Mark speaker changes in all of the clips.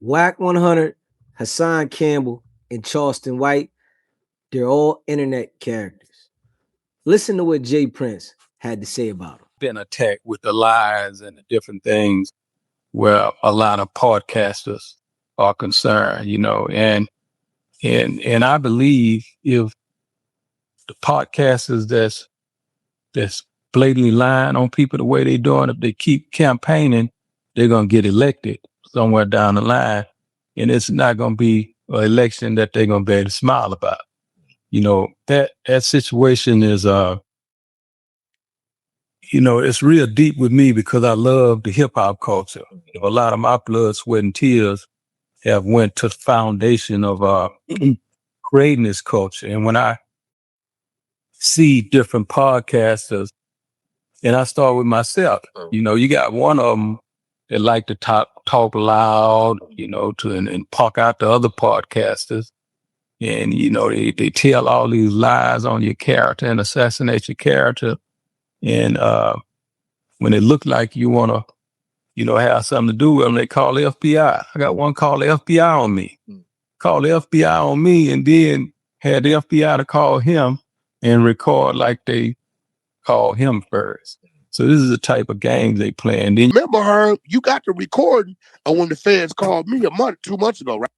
Speaker 1: WACK100, Hassan Campbell, and Charleston White, they're all internet characters. Listen to what Jay Prince had to say about them.
Speaker 2: Been attacked with the lies and the different things where a lot of podcasters are concerned, and I believe if the podcasters that's blatantly lying on people the way they're doing, if they keep campaigning, they're gonna get elected somewhere down the line, and it's not gonna be an election that they're gonna be able to smile about. That situation is it's real deep with me because I love the hip hop culture. A lot of my blood, sweat, and tears have went to the foundation of creating this culture. And when I see different podcasters, and I start with myself, you got one of them that like to talk loud, and park out the other podcasters. And, they tell all these lies on your character and assassinate your character. And when it look like you want to, have something to do with them, they call the FBI. I got one call the FBI on me. Call the FBI on me, and then had the FBI to call him and record like they called him first. So this is the type of games they play. And then
Speaker 3: remember her, you got the recording of when the feds called me 2 months ago, right?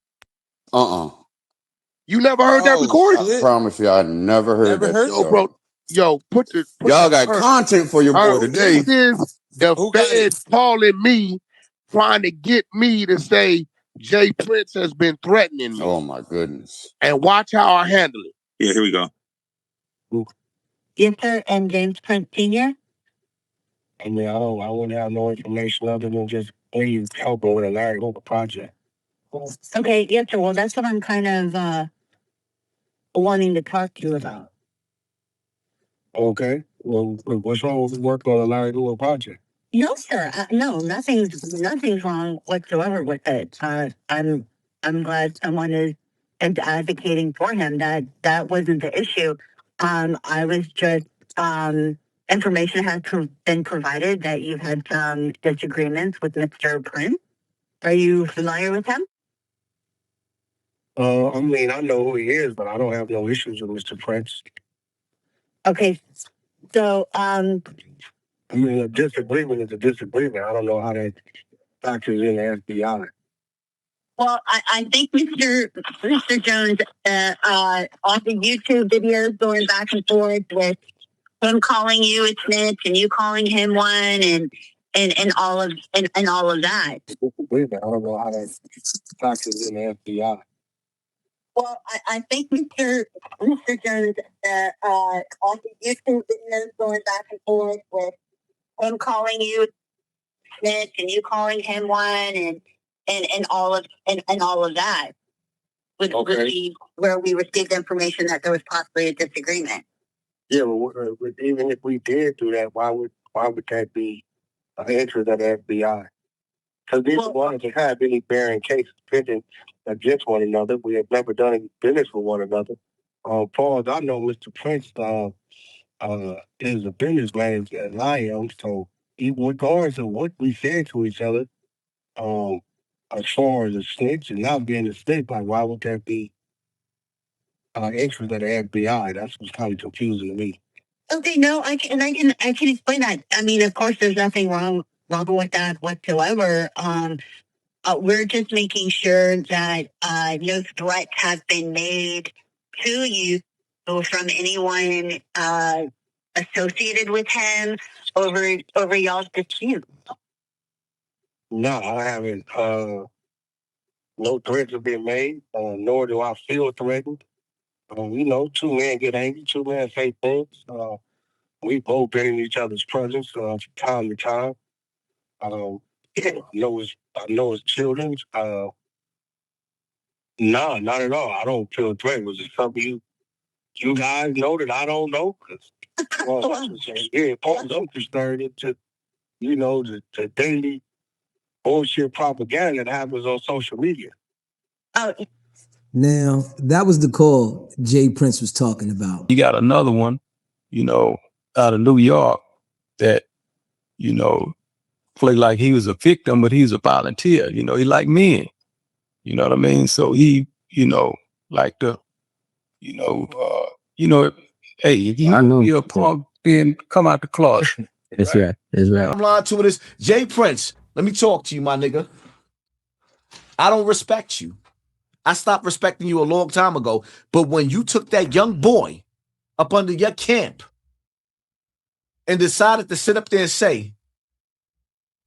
Speaker 3: You never heard that recording?
Speaker 4: I promise you, I never heard that.
Speaker 3: Yo, bro. Yo,
Speaker 4: y'all got content for your boy today.
Speaker 3: This is the feds calling me, trying to get me to say Jay Prince has been threatening me.
Speaker 4: Oh my goodness.
Speaker 3: And watch how I handle it.
Speaker 5: Yeah, here we go.
Speaker 6: Ginter and James Prince Sr.
Speaker 7: I mean, I wouldn't have no information other than just please help her with a Larry Hoover project.
Speaker 6: Okay, yes, sir. Well, that's what I'm kind of wanting to talk to you about.
Speaker 7: Okay. Well, what's wrong with working on a Larry Hoover project?
Speaker 6: No, sir. No, nothing's wrong whatsoever with it. I'm glad someone is advocating for him. That wasn't the issue. I was just information has been provided that you've had some disagreements with Mr. Prince. Are you familiar with him?
Speaker 7: I mean, I know who he is, but I don't have no issues with Mr. Prince.
Speaker 6: Okay, so
Speaker 7: I mean, a disagreement is a disagreement. I don't know how that factors in the FBI.
Speaker 6: Well, I think Mr. Jones, all the YouTube videos going back and forth with him calling you a snitch and you calling him one, and all of that.
Speaker 7: I don't know how that factors in the FBI.
Speaker 6: Well, I think Mr. Jones, all the YouTube videos going back and forth with him calling you a snitch and you calling him one, and all of that would be where we received information that there was possibly a disagreement.
Speaker 7: Yeah, but even if we did do that, why would that be an interest of the FBI? Because these ones that have any bearing cases pending against one another. We have never done any business with one another. Paul, I know Mr. Prince is a businessman as I am, so even regardless of what we said to each other, as far as a snitch and not being a snitch, like why would that be interest of the FBI? That's what's kind of confusing to me.
Speaker 6: Okay, no, I can explain that. I mean, of course, there's nothing wrong with that whatsoever. We're just making sure that no threats have been made to you from anyone associated with him over y'all's dispute.
Speaker 7: No, I haven't. No threats have been made, nor do I feel threatened. Two men get angry, two men say things. We've both been in each other's presence from time to time. I know it's children's. No, not at all. I don't feel threatened. Was it something you guys know that I don't know? I'm concerned into, the daily bullshit propaganda that happens on social media.
Speaker 1: Now, that was the call Jay Prince was talking about.
Speaker 2: You got another one, out of New York that, play like he was a victim, but he's a volunteer. He like men. You know what I mean? So he, like the, hey, if you're a punk, then come out the closet.
Speaker 5: That's right. That's right.
Speaker 8: I'm lying to it is Jay Prince. Let me talk to you, my nigga. I don't respect you. I stopped respecting you a long time ago. But when you took that young boy up under your camp and decided to sit up there and say,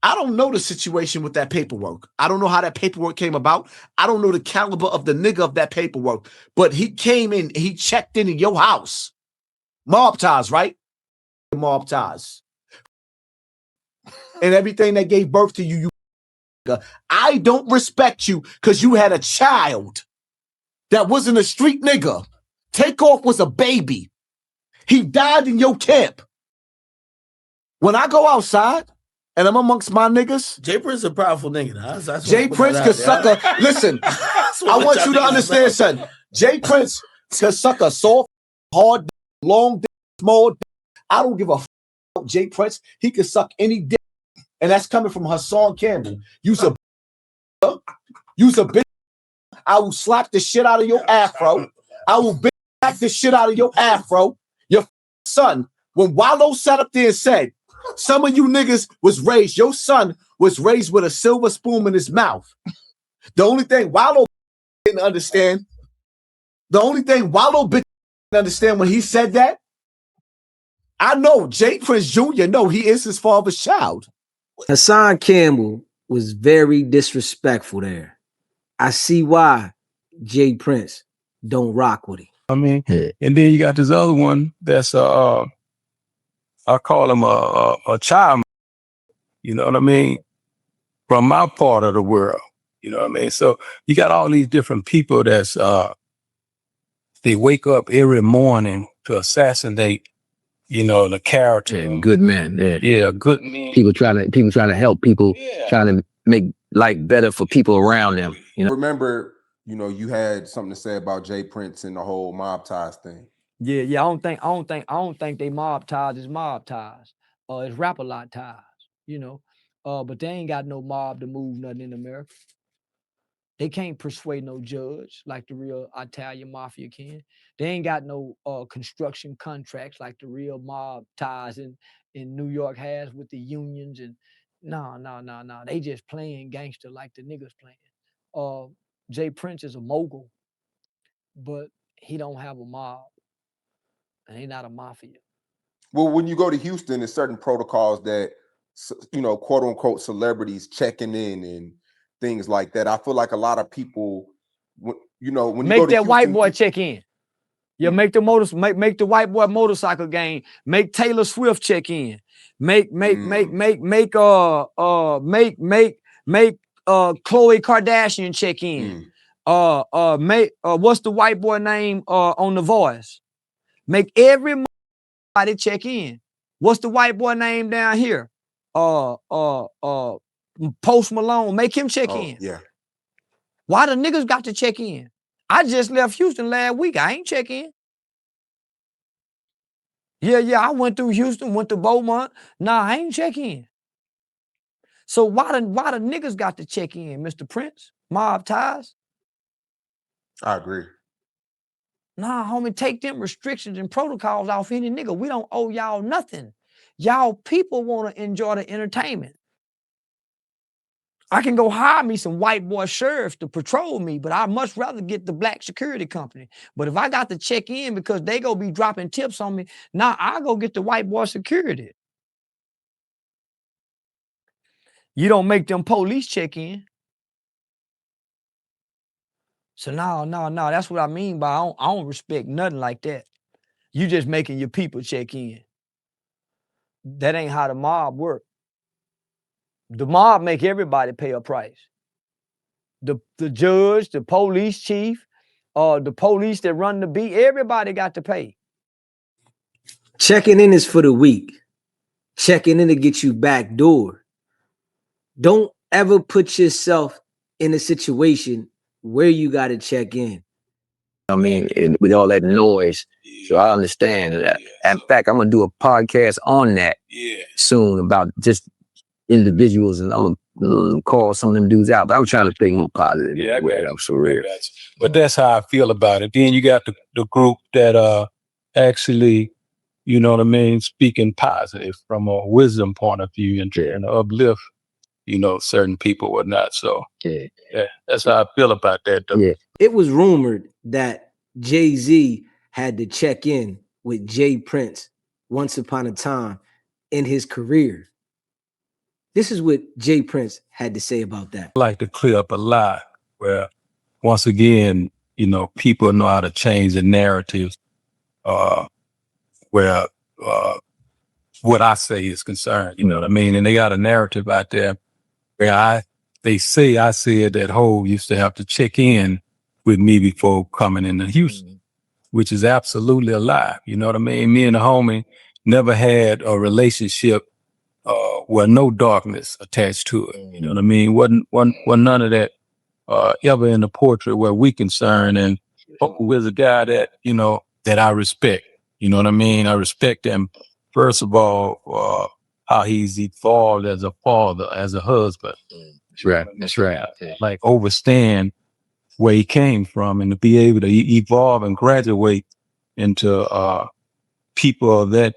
Speaker 8: I don't know the situation with that paperwork. I don't know how that paperwork came about. I don't know the caliber of the nigga of that paperwork. But he came in, he checked into your house. Mob ties, right? Mob ties. And everything that gave birth to you, I don't respect you because you had a child that wasn't a street nigga. Takeoff was a baby. He died in your camp. When I go outside and I'm amongst my niggas,
Speaker 9: Jay Prince is a powerful nigga. That's
Speaker 8: Jay Prince could suck a, listen, I want you to understand something. Jay Prince could suck a soft, hard, long, small. I don't give a fuck about Jay Prince. He could suck any dick. And that's coming from Hassan Campbell. Use a bitch. I will slap the shit out of your afro. I will back the shit out of your afro. Your son, when Wallow sat up there and said, some of you niggas was raised, your son was raised with a silver spoon in his mouth. The only thing Wallow didn't understand, when he said that, I know Jay Prince Jr., no, he is his father's child.
Speaker 1: Hassan Campbell was very disrespectful there. I see why Jay Prince don't rock with him.
Speaker 2: I mean, and then you got this other one that's I call him a child. You know what I mean? From my part of the world. You know what I mean? So you got all these different people that's they wake up every morning to assassinate, the character.
Speaker 5: Yeah, good men.
Speaker 2: Yeah, good men.
Speaker 5: People trying to help people, trying to make life better for people around them.
Speaker 4: Remember, you had something to say about Jay Prince and the whole mob ties thing.
Speaker 10: Yeah. I don't think they mob ties is mob ties. It's rap a lot ties, but they ain't got no mob to move nothing in America. They can't persuade no judge like the real Italian mafia can. They ain't got no construction contracts like the real mob ties in New York has with the unions. And no. They just playing gangster like the niggas playing. Jay Prince is a mogul, but he don't have a mob. And he not a mafia.
Speaker 4: Well, when you go to Houston, there's certain protocols that, quote unquote, celebrities checking in and things like that. I feel like a lot of people, when you go to Houston,
Speaker 10: white boy check in. Yeah, make the white boy motorcycle game. Make Taylor Swift check in. Make Khloe Kardashian check in. What's the white boy name on The Voice? Make everybody check in. What's the white boy name down here? Post Malone. Make him check in.
Speaker 4: Yeah.
Speaker 10: Why the niggas got to check in? I just left Houston last week. I ain't check in. Yeah. I went through Houston, went to Beaumont. Nah, I ain't check in. So why the niggas got to check in, Mr. Prince? Mob ties?
Speaker 4: I agree.
Speaker 10: Nah, homie, take them restrictions and protocols off any nigga. We don't owe y'all nothing. Y'all people want to enjoy the entertainment. I can go hire me some white boy sheriffs to patrol me, but I'd much rather get the black security company. But if I got to check in because they go be dropping tips on me, now I go get the white boy security. You don't make them police check in. So no, that's what I mean by I don't respect nothing like that. You just making your people check in. That ain't how the mob work. The mob make everybody pay a price. The judge, the police chief, the police that run the beat, everybody got to pay.
Speaker 1: Checking in is for the weak. Checking in to get you back door. Don't ever put yourself in a situation where you got to check in.
Speaker 5: I mean, with all that noise. So I understand that. In fact, I'm going to do a podcast on that soon about just individuals, and I'm gonna call some of them dudes out. But I'm trying to think more positive.
Speaker 2: Yeah, I
Speaker 5: way,
Speaker 2: got you.
Speaker 5: I'm so real.
Speaker 2: But that's how I feel about it. Then you got the group that actually, you know what I mean, speaking positive from a wisdom point of view and trying to uplift, you know, certain people or not. So yeah, that's how I feel about that. Though.
Speaker 5: Yeah.
Speaker 1: It was rumored that Jay-Z had to check in with Jay Prince once upon a time in his career. This is what Jay Prince had to say about that.
Speaker 2: I like to clear up a lot where, once again, you know, people know how to change the narratives where what I say is concerned, you know what I mean? And they got a narrative out there where they say I said that Hov used to have to check in with me before coming into Houston, which is absolutely a lie. You know what I mean? Me and the homie never had a relationship where no darkness attached to it. You know what I mean? Wasn't none of that ever in the portrait where we concerned. And Hov is a guy that, you know, that I respect. You know what I mean? I respect him, first of all, how he's evolved as a father, as a husband.
Speaker 5: That's right. That's right.
Speaker 2: Like, overstand where he came from and to be able to evolve and graduate into people of that,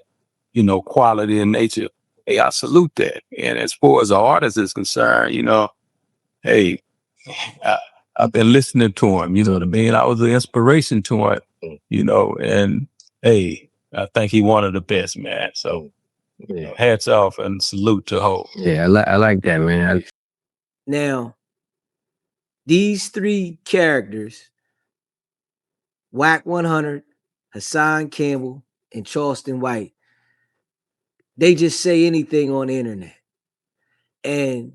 Speaker 2: you know, quality and nature. Hey, I salute that. And as far as the artist is concerned, you know, hey, I've been listening to him, you know what I mean? I was an inspiration to him, you know, and hey, I think he one of the best, man. So hats off and salute to Hov.
Speaker 5: Yeah, I like that, man.
Speaker 1: Now, these three characters, WACK100, Hassan Campbell, and Charleston White, they just say anything on the internet. And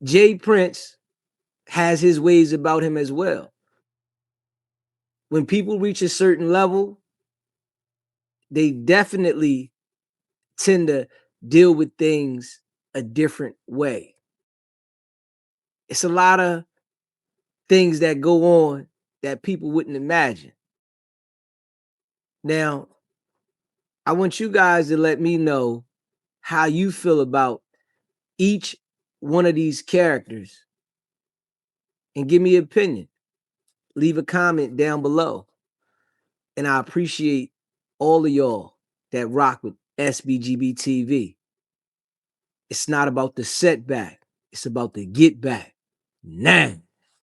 Speaker 1: Jay Prince has his ways about him as well. When people reach a certain level, they definitely tend to deal with things a different way. It's a lot of things that go on that people wouldn't imagine. Now, I want you guys to let me know how you feel about each one of these characters and give me an opinion. Leave a comment down below. And I appreciate all of y'all that rock with SBGB TV. It's not about the setback. It's about the get back now.